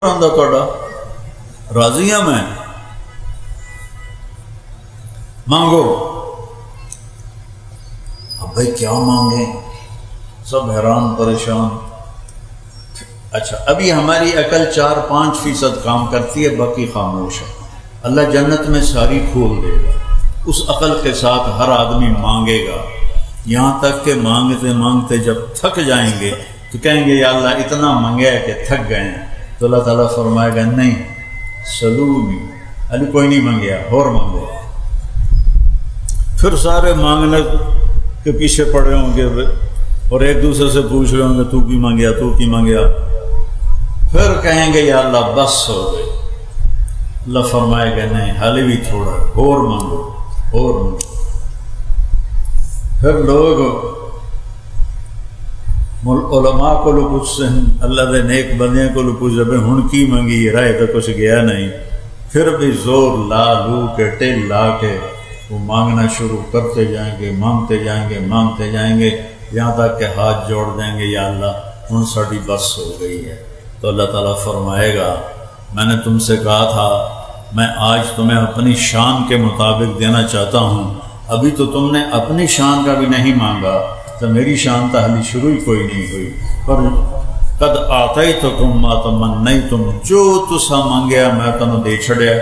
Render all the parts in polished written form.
آندا تھوڑا راضی ہاں میں مانگو. اب بھائی کیا مانگیں, سب حیران پریشان. اچھا ابھی ہماری عقل 4-5% کام کرتی ہے, باقی خاموش ہے. اللہ جنت میں ساری کھول دے گا. اس عقل کے ساتھ ہر آدمی مانگے گا, یہاں تک کہ مانگتے مانگتے جب تھک جائیں گے تو کہیں گے یا اللہ اتنا مانگا ہے کہ تھک گئے ہیں. تو اللہ تعالیٰ فرمائے گا نہیں سلونی, علی کوئی نہیں مانگیا اور مانگو. پھر سارے مانگنے کے پیچھے پڑے ہوں گے اور ایک دوسرے سے پوچھ رہے ہوں گے تو کی مانگیا تو کی مانگیا. پھر کہیں گے یا اللہ بس ہو گئے. اللہ فرمائے گا نہیں حالی بھی تھوڑا اور مانگو اور مانگو. پھر لوگ علماء کو لو پوچھتے ہیں, اللہ دے نیک بندیاں کو لو پوچھ رہے ہن کی مانگی رائے تو کچھ گیا نہیں. پھر بھی زور لا لو کے ٹیل لا کے وہ مانگنا شروع کرتے جائیں گے, مانگتے جائیں گے, مانگتے جائیں گے, یہاں تک کہ ہاتھ جوڑ دیں گے یا اللہ ہن ساڑی بس ہو گئی ہے. تو اللہ تعالیٰ فرمائے گا میں نے تم سے کہا تھا میں آج تمہیں اپنی شان کے مطابق دینا چاہتا ہوں, ابھی تو تم نے اپنی شان کا بھی نہیں مانگا تو میری شان تو حالی شروع ہی کوئی نہیں ہوئی. پر قد آتیتکم ما تمنیتم, جو تسا مانگیا میں تنوں دے چھڑیا.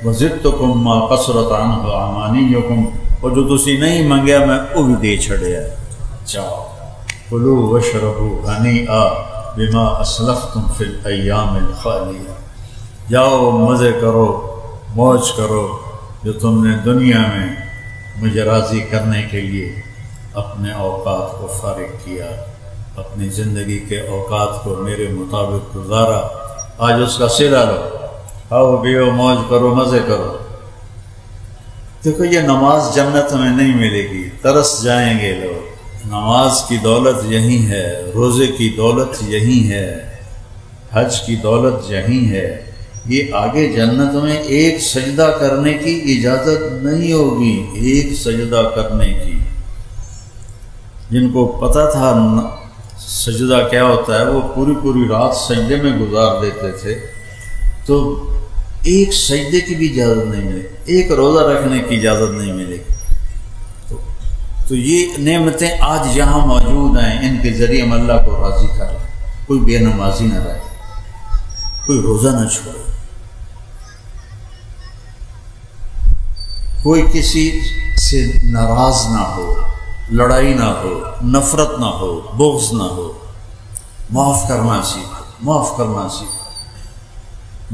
وزدتکم ما قصرت عنہ امانیکم, اور جو تسی نہیں مانگیا میں وہ بھی دے چھڑیا. جاؤ کلوا واشربوا ہنیئا بما اسلفتم فی الایام الخالیہ, جاؤ مزے کرو موج کرو جو تم نے دنیا میں مجھے راضی کرنے کے لیے اپنے اوقات کو فارغ کیا, اپنی زندگی کے اوقات کو میرے مطابق گزارا. آج اس کا صلہ لو, کھاؤ پیو موج کرو مزے کرو. دیکھو یہ نماز جنت میں نہیں ملے گی, ترس جائیں گے لوگ. نماز کی دولت یہی ہے, روزے کی دولت یہی ہے, حج کی دولت یہی ہے. یہ آگے جنت میں ایک سجدہ کرنے کی اجازت نہیں ہوگی, ایک سجدہ کرنے کی. جن کو پتہ تھا سجدہ کیا ہوتا ہے وہ پوری رات سجدے میں گزار دیتے تھے. تو ایک سجدے کی بھی اجازت نہیں ملے, ایک روزہ رکھنے کی اجازت نہیں ملے گی. تو یہ نعمتیں آج یہاں موجود ہیں, ان کے ذریعے ہم اللہ کو راضی کر لیں. کوئی بے نمازی نہ رہے, کوئی روزہ نہ چھوڑے, کوئی کسی سے ناراض نہ ہو, لڑائی نہ ہو, نفرت نہ ہو, بغض نہ ہو. معاف کرنا سیکھو, معاف کرنا سیکھو.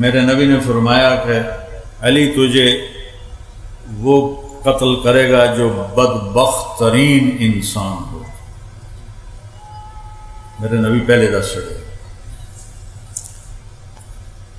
میرے نبی نے فرمایا کہ علی تجھے وہ قتل کرے گا جو بدبخت ترین انسان ہو. میرے نبی پہلے دس چڑھے.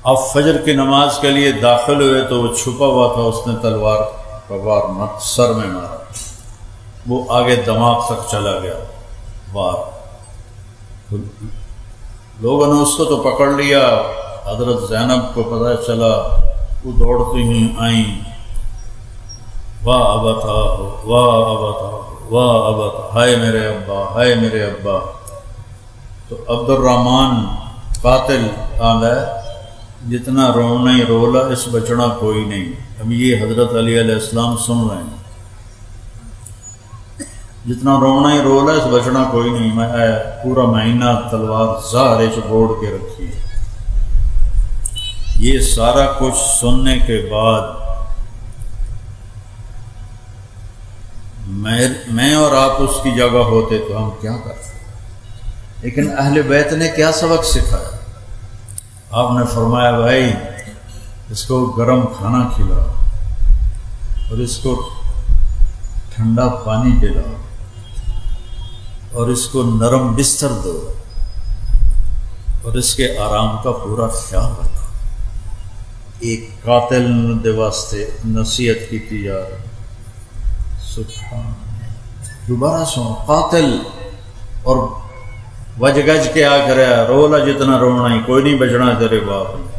اب فجر کی نماز کے لیے داخل ہوئے تو وہ چھپا ہوا تھا, اس نے تلوار کا وار سر میں مارا, وہ آگے دماغ تک چلا گیا وار. لوگوں نے اس کو تو پکڑ لیا. حضرت زینب کو پتہ چلا, وہ دوڑتی ہی آئیں, واہ ابتا واہ ابتا واہ ابتا, ہائے میرے ابا ہائے میرے ابا. تو عبد الرحمن قاتل آندا ہے, جتنا رونا ہی رولا اس بچنا کوئی نہیں. اب یہ حضرت علی علیہ السلام سن رہے ہیں, جتنا رونا ہی رولا اس بچنا کوئی نہیں. میں پورا مہینہ تلوار زہرے چ بوڑ کے رکھی. یہ سارا کچھ سننے کے بعد میں اور آپ اس کی جگہ ہوتے تو ہم کیا کرتے. لیکن اہل بیت نے کیا سبق سکھایا. آپ نے فرمایا بھائی اس کو گرم کھانا کھلاؤ اور اس کو ٹھنڈا پانی پلاؤ اور اس کو نرم بستر دو اور اس کے آرام کا پورا خیال رکھو. ایک قاتل دے واسطے نصیحت کی تجار. سبحان, دوبارہ سو قاتل اور وج گج کے آ کر رولا جتنا رونا ہی, کوئی نہیں بچنا تیرے باپ نے.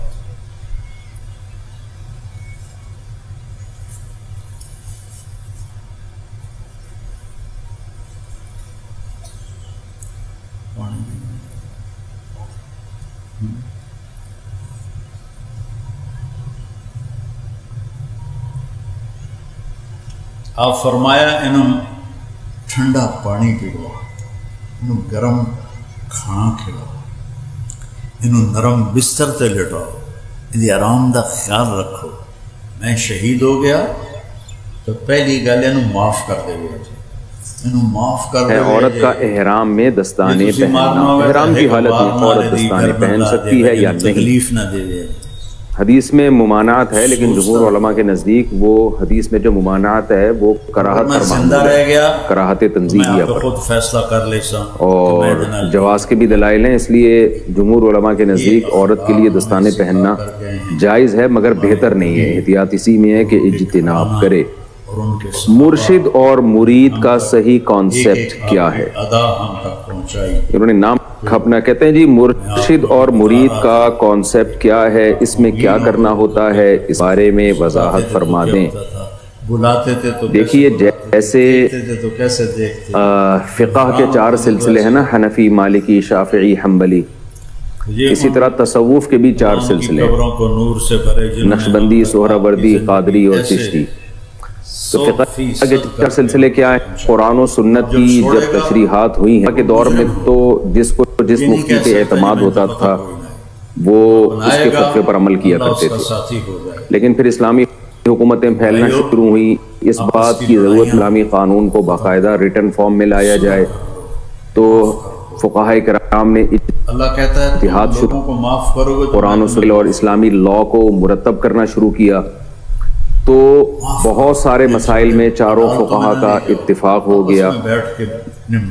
آپ فرمایا انہوں ٹھنڈا پانی پیو، انہوں گرم کھانا کھلاؤ، انہوں نرم بستر تے لٹاؤ، انہیں آرام دا خیال رکھو۔ میں شہید ہو گیا تو پہلی گل انہوں معاف کر دے گا، انہوں معاف کر دے گا۔ عورت کا احرام میں دستانے پہننا، احرام کی حالت میں عورت دستانے پہن سکتی ہے یا نہیں؟ تکلیف نہ دے دے۔ حدیث میں ممانعت ہے، لیکن جمہور علماء کے نزدیک وہ حدیث میں جو ممانعت ہے وہ کراہت پر معمول ہے، کراہت تنزیہیہ پر، خود فیصلہ کر لیسا اور جواز کے بھی دلائل ہیں۔ اس لیے جمہور علماء کے نزدیک عورت کے لیے دستانے پہننا جائز ہے، مگر بہتر نہیں ہے۔ احتیاط اسی میں ہے کہ اجتناب کرے۔ مرشد اور مرید کا صحیح کانسیپٹ کیا ہے؟ ادا ہم تک پہنچائی۔ انہوں نے نام اپنا کہتے ہیں جی مرشد اور مرید کا کانسیپٹ کیا ہے، اس میں کیا کرنا ہوتا ہے، اس بارے میں وضاحت فرما دیں۔ بلاتے تھے تو دیکھیے جیسے دیکھتے فقہ کے 4 سلسلے ہیں نا، حنفی، مالکی، شافعی، حنبلی، اسی طرح تصوف کے بھی 4 سلسلے ہیں، قبروں کو نور سے بھرے، نقشبندی، سہروردی، قادری اور چشتی۔ تو فقہ کے 4 سلسلے کیا ہے؟ قرآن و سنت کی جب تشریحات ہوئی ہیں کے دور میں تو جس مفتی پہ اعتماد ہوتا تھا وہ اس کے فتوے پر عمل کیا کرتے تھے، لیکن پھر اسلامی حکومتیں پھیلنا شروع ہوئی، اس بات کی ضرورت اسلامی قانون کو باقاعدہ ریٹن فارم میں لایا جائے، تو فقہائے کرام نے اتحاد شروع، قرآن و سنت اور اسلامی لاء کو مرتب کرنا شروع کیا، تو بہت سارے مسائل میں چاروں فقہا کا اتفاق ہو گیا،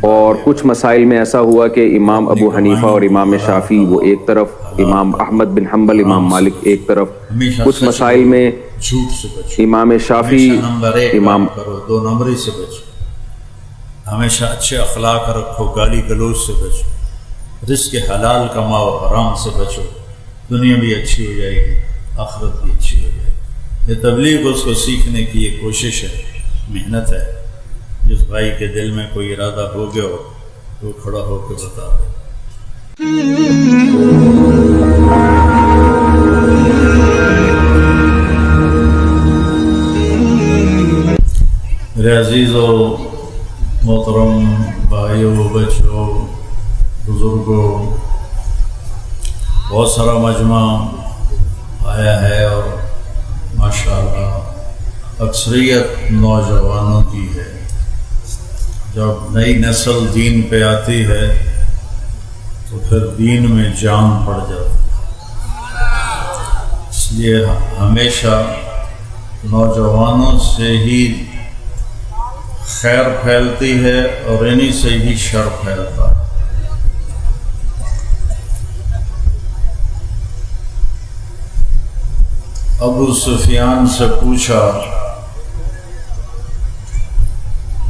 اور کچھ مسائل میں ایسا ہوا کہ امام ابو حنیفہ اور امام شافعی وہ ایک طرف، امام احمد بن حنبل، امام مالک ایک طرف، کچھ مسائل میں امام شافعی، امام 2 نمبری سے بچو، ہمیشہ اچھے اخلاق رکھو، گالی گلوچ سے بچو، رزق حلال کماؤ، حرام سے بچو، دنیا بھی اچھی ہو جائے گی، آخرت بھی اچھی ہو جائے گی۔ یہ تبلیغ اس کو سیکھنے کی ایک کوشش ہے، محنت ہے۔ جس بھائی کے دل میں کوئی ارادہ ہو گیا ہو تو کھڑا ہو کے بتا دے۔ میرے عزیزو، محترم بھائیو، بچوں، بزرگوں، بہت سارا مجمع آیا ہے اور ماشاءاللہ اکثریت نوجوانوں کی ہے۔ جب نئی نسل دین پہ آتی ہے تو پھر دین میں جان پڑ جاتی ہے، اس لیے ہمیشہ نوجوانوں سے ہی خیر پھیلتی ہے اور انہی سے ہی شر پھیلتا ہے۔ ابو سفیان سے پوچھا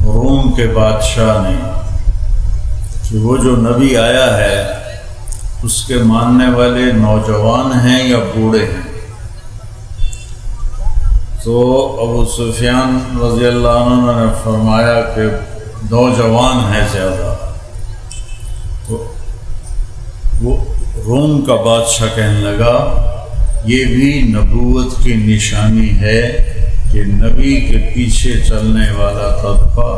روم کے بادشاہ نے کہ وہ جو نبی آیا ہے اس کے ماننے والے نوجوان ہیں یا بوڑھے ہیں؟ تو ابو سفیان رضی اللہ عنہ نے فرمایا کہ نوجوان ہیں زیادہ۔ تو وہ روم کا بادشاہ کہنے لگا یہ بھی نبوت کی نشانی ہے کہ نبی کے پیچھے چلنے والا طبقہ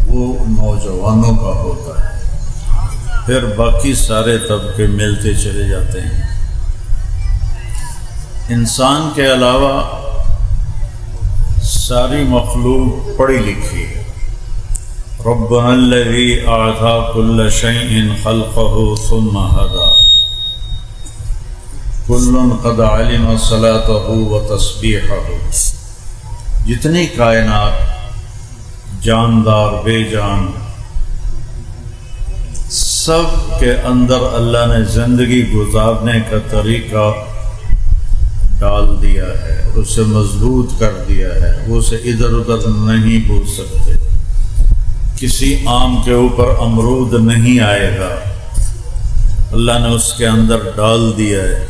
وہ نوجوانوں کا ہوتا ہے، پھر باقی سارے طبقے ملتے چلے جاتے ہیں۔ انسان کے علاوہ ساری مخلوق پڑھی لکھی ہے۔ ربنا الذی اعطى كل شيء خلقه ثم هدى کل قد علم صلاته وتسبیحه۔ جتنی کائنات، جاندار، بے جان، سب کے اندر اللہ نے زندگی گزارنے کا طریقہ ڈال دیا ہے اور اسے مضبوط کر دیا ہے، وہ اسے ادھر ادھر نہیں بھول سکتے۔ کسی آم کے اوپر امرود نہیں آئے گا، اللہ نے اس کے اندر ڈال دیا ہے۔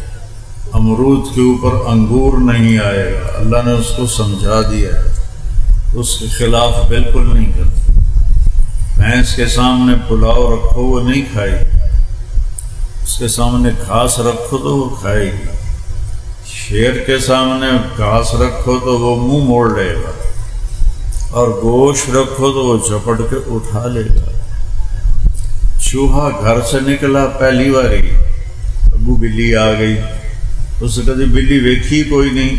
امرود کے اوپر انگور نہیں آئے گا، اللہ نے اس کو سمجھا دیا ہے، اس کے خلاف بالکل نہیں کرتے۔ بھینس کے سامنے پلاؤ رکھو وہ نہیں کھائے گی، اس کے سامنے گھاس رکھو تو وہ کھائے گی، شیر کے سامنے گھاس رکھو تو وہ منہ موڑ لے گا۔ اور گوشت رکھو تو وہ جھپٹ کے اٹھا لے گا۔ چوہا گھر سے نکلا پہلی باری، ابو بلی آ گئی، اس نے کہا بلی ویکھی کوئی نہیں،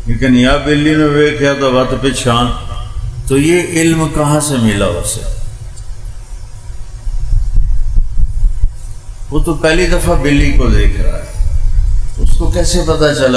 لیکن یا بلی نے ویکھیا تو وت پچھان۔ تو یہ علم کہاں سے ملا اسے؟ وہ تو پہلی دفعہ بلی کو دیکھ رہا ہے، اس کو کیسے پتا چلا